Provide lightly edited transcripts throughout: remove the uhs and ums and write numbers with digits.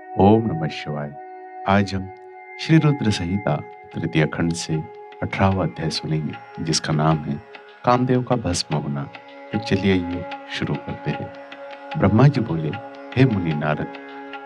ओम नमः शिवाय। आज हम श्री रुद्र संहिता तृतीय खंड से 18वां अध्याय सुनेंगे, जिसका नाम है कामदेव का भस्म होना। तो चलिए ये शुरू करते हैं। ब्रह्मा जी बोले, हे मुनि नारद,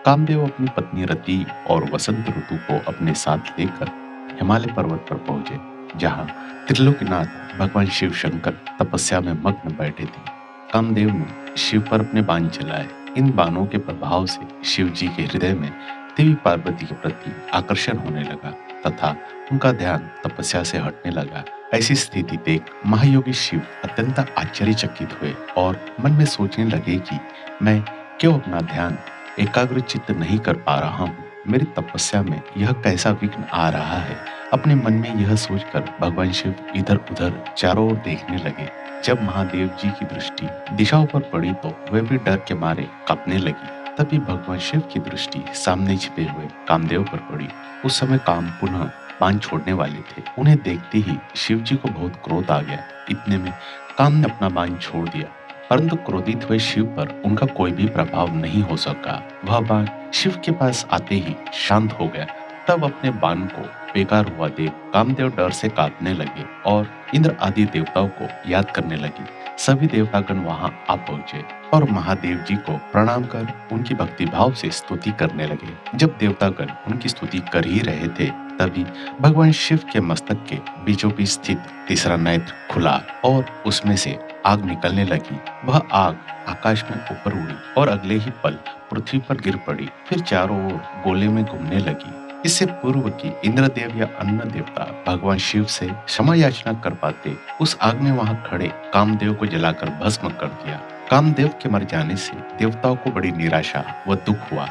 कामदेव अपनी पत्नी रति और वसंत ऋतु को अपने साथ लेकर हिमालय पर्वत पर पहुंचे, जहां त्रिलोकीनाथ भगवान शिव शंकर तपस्या में मग्न बैठे थे। कामदेव ने शिव पर अपने बाण चलाए। इन बाणों के प्रभाव से शिव जी के हृदय में देवी पार्वती के प्रति आकर्षण होने लगा तथा उनका ध्यान तपस्या से हटने लगा। ऐसी स्थिति देख महायोगी शिव अत्यंत आश्चर्यचकित हुए और मन में सोचने लगे कि मैं क्यों अपना ध्यान एकाग्रचित्त नहीं कर पा रहा हूँ। मेरी तपस्या में यह कैसा विघ्न आ रहा है। अपने मन में यह सोचकर भगवान शिव इधर उधर चारों ओर देखने लगे। जब महादेव जी की दृष्टि दिशाओं पर पड़ी तो वे भी डर के मारे कांपने लगी। तभी भगवान शिव की दृष्टि सामने छिपे हुए कामदेव पर पड़ी। उस समय काम पुनः बाण छोड़ने वाले थे। उन्हें देखते ही शिव जी को बहुत क्रोध आ गया। इतने में काम ने अपना बाण छोड़ दिया, परंतु क्रोधित हुए शिव पर उनका कोई भी प्रभाव नहीं हो सका। वह बाण शिव के पास आते ही शांत हो गया। तब अपने बाण को बेकार हुआ देख कामदेव डर से कांपने लगे और इंद्र आदि देवताओं को याद करने लगे। सभी देवतागण वहां आ पहुंचे और महादेव जी को प्रणाम कर उनकी भक्ति भाव से स्तुति करने लगे। जब देवतागण उनकी स्तुति कर ही रहे थे, तभी भगवान शिव के मस्तक के बीचों बीच स्थित तीसरा नेत्र खुला और उसमें से आग निकलने लगी। वह आग आकाश में ऊपर उड़ी और अगले ही पल पृथ्वी पर गिर पड़ी, फिर चारों ओर गोले में घूमने लगी। इससे पूर्व कि इंद्रदेव या अन्य देवता भगवान शिव से क्षमा याचना कर पाते, उस आग ने वहां खड़े कामदेव को जलाकर भस्म कर दिया। कामदेव के मर जाने से देवताओं को बड़ी निराशा व दुख हुआ।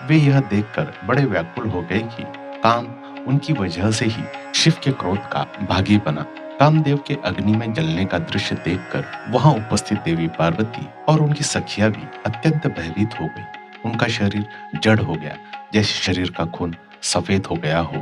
वे यह देखकर बड़े व्याकुल हो गए कि काम उनकी वजह से ही शिव के क्रोध का भागी बना। कामदेव के अग्नि में जलने का दृश्य देखकर वहां उपस्थित देवी पार्वती और उनकी सखियां भी अत्यंत भयभीत हो गई। उनका शरीर जड़ हो गया, जैसे शरीर का खून सफेद हो गया हो।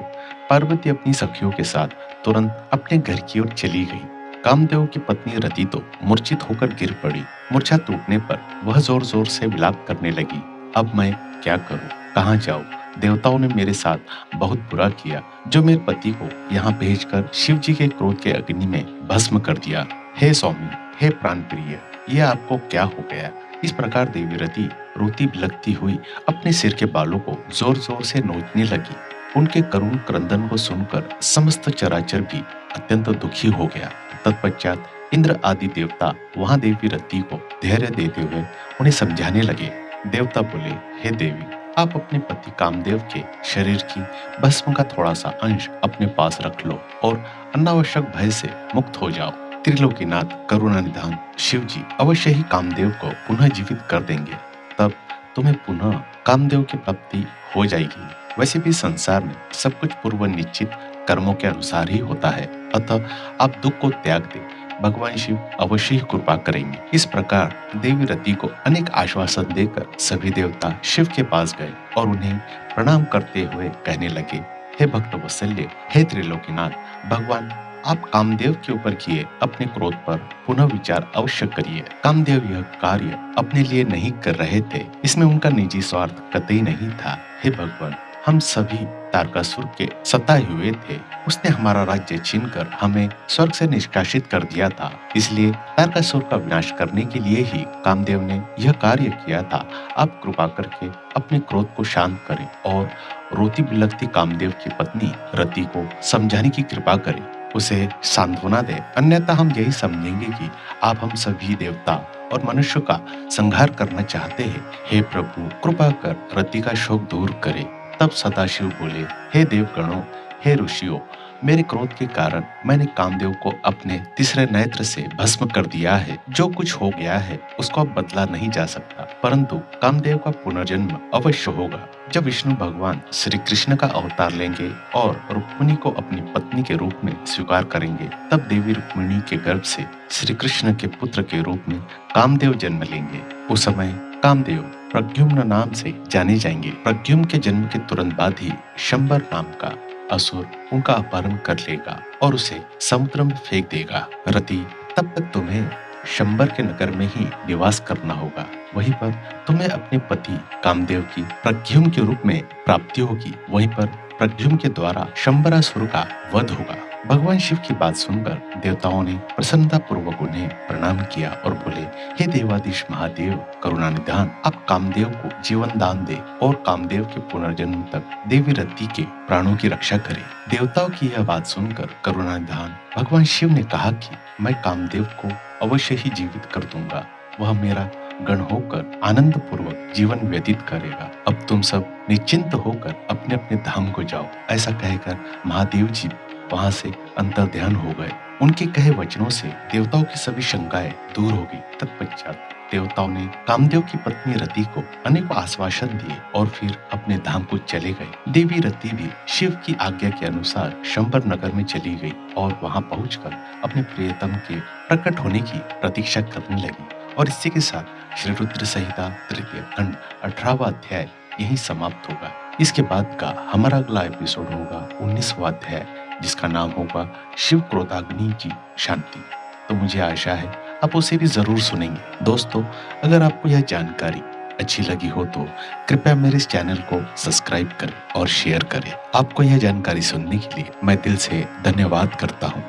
पार्वती अपनी सखियों के साथ तुरंत अपने घर की ओर चली गई। कामदेव की पत्नी रति तो मूर्छित होकर गिर पड़ी। मूर्छा टूटने पर वह जोर जोर से विलाप करने लगी, अब मैं क्या करूं, कहाँ जाऊं? देवताओं ने मेरे साथ बहुत बुरा किया, जो मेरे पति को यहाँ भेजकर शिव जी के क्रोध के अग्नि में भस्म कर दिया। हे स्वामी, हे प्राण प्रिय, ये आपको क्या हो गया? इस प्रकार देवी रति रोती बिलखती हुई अपने सिर के बालों को जोर जोर से नोचने लगी। उनके करुण क्रंदन को सुनकर समस्त चराचर भी अत्यंत दुखी हो गया। तत्पश्चात इंद्र आदि देवता वहां देवी रति को धैर्य देते हुए उन्हें समझाने लगे। देवता बोले, हे देवी, आप अपने पति कामदेव के शरीर की भस्म का थोड़ा सा अंश अपने पास रख लो और अनावश्यक भय से मुक्त हो जाओ। त्रिलोकीनाथ करुणा निधान शिव जी अवश्य ही कामदेव को पुनः जीवित कर देंगे। तब तुम्हें पुनः कामदेव की प्राप्ति हो जाएगी। वैसे भी संसार में सब कुछ पूर्व निश्चित कर्मों के अनुसार ही होता है, अतः आप दुख को त्याग दे, भगवान शिव अवश्य ही कृपा करेंगे। इस प्रकार देवी रति को अनेक आश्वासन देकर सभी देवता शिव के पास गए और उन्हें प्रणाम करते हुए कहने लगे, हे भक्त वत्सल्य, हे त्रिलोकीनाथ भगवान, आप कामदेव के ऊपर किए अपने क्रोध पर पुनः विचार अवश्य करिए। कामदेव यह कार्य अपने लिए नहीं कर रहे थे, इसमें उनका निजी स्वार्थ कतई नहीं था। हे भगवान, हम सभी तारकासुर के सताए हुए थे। उसने हमारा राज्य छीनकर हमें स्वर्ग से निष्कासित कर दिया था, इसलिए तारकासुर का विनाश करने के लिए ही कामदेव ने यह कार्य किया था। आप कृपा करके अपने क्रोध को शांत करें और रोती बिलखती कामदेव की पत्नी रति को समझाने की कृपा करें, उसे सांत्वना दे, अन्यथा हम यही समझेंगे कि आप हम सभी देवता और मनुष्य का संहार करना चाहते हैं। हे प्रभु, कृपा कर रति का शोक दूर करें। तब सदाशिव बोले, हे देवगणों, हे ऋषियों, मेरे क्रोध के कारण मैंने कामदेव को अपने तीसरे नेत्र से भस्म कर दिया है। जो कुछ हो गया है उसको अब बदला नहीं जा सकता, परंतु कामदेव का पुनर्जन्म अवश्य होगा। जब विष्णु भगवान श्री कृष्ण का अवतार लेंगे और रुक्मिणी को अपनी पत्नी के रूप में स्वीकार करेंगे, तब देवी रुक्मिणी के गर्भ से श्री कृष्ण के पुत्र के रूप में कामदेव जन्म लेंगे। उस समय कामदेव प्रद्युम्न नाम से जाने जाएंगे। प्रद्युम्न के जन्म के तुरंत बाद ही शंबर नाम का असुर उनका अपहरण कर लेगा और उसे समुद्र में फेंक देगा। रति, तब तक तुम्हें शंबर के नगर में ही निवास करना होगा। वहीं पर तुम्हें अपने पति कामदेव की प्रद्युम्न के रूप में प्राप्ति होगी। वहीं पर प्रद्युम्न के द्वारा शंबरासुर का वध होगा। भगवान शिव की बात सुनकर देवताओं ने प्रसन्नता पूर्वक उन्हें प्रणाम किया और बोले, हे देवाधीश महादेव, करुणा निधान, आप कामदेव को जीवन दान दे और कामदेव के पुनर्जन्म तक देवी रति के प्राणों की रक्षा करें। देवताओं की यह बात सुनकर करुणा निधान भगवान शिव ने कहा कि मैं कामदेव को अवश्य ही जीवित कर दूंगा। वह मेरा गण होकर आनंद पूर्वक जीवन व्यतीत करेगा। अब तुम सब निश्चिंत होकर अपने अपने धाम को जाओ। ऐसा कहकर महादेव जी वहां से अंतर्ध्यान हो गए। उनके कहे वचनों से देवताओं की सभी शंकाएं दूर हो गई। तत्पश्चात देवताओं ने कामदेव की पत्नी रति को अनेक आश्वासन दिए और फिर अपने धाम को चले गए। देवी रति भी शिव की आज्ञा के अनुसार शंबर नगर में चली गई और वहां पहुंचकर अपने प्रियतम के प्रकट होने की प्रतीक्षा करने लगी। और इसी के साथ श्री रुद्र संहिता तृतीय खंड 18वां अध्याय यहीं समाप्त होगा। इसके बाद का हमारा अगला एपिसोड होगा 19वां अध्याय, जिसका नाम होगा शिव क्रोधाग्नि की शांति। तो मुझे आशा है आप उसे भी जरूर सुनेंगे। दोस्तों, अगर आपको यह जानकारी अच्छी लगी हो तो कृपया मेरे इस चैनल को सब्सक्राइब करें और शेयर करें। आपको यह जानकारी सुनने के लिए मैं दिल से धन्यवाद करता हूँ।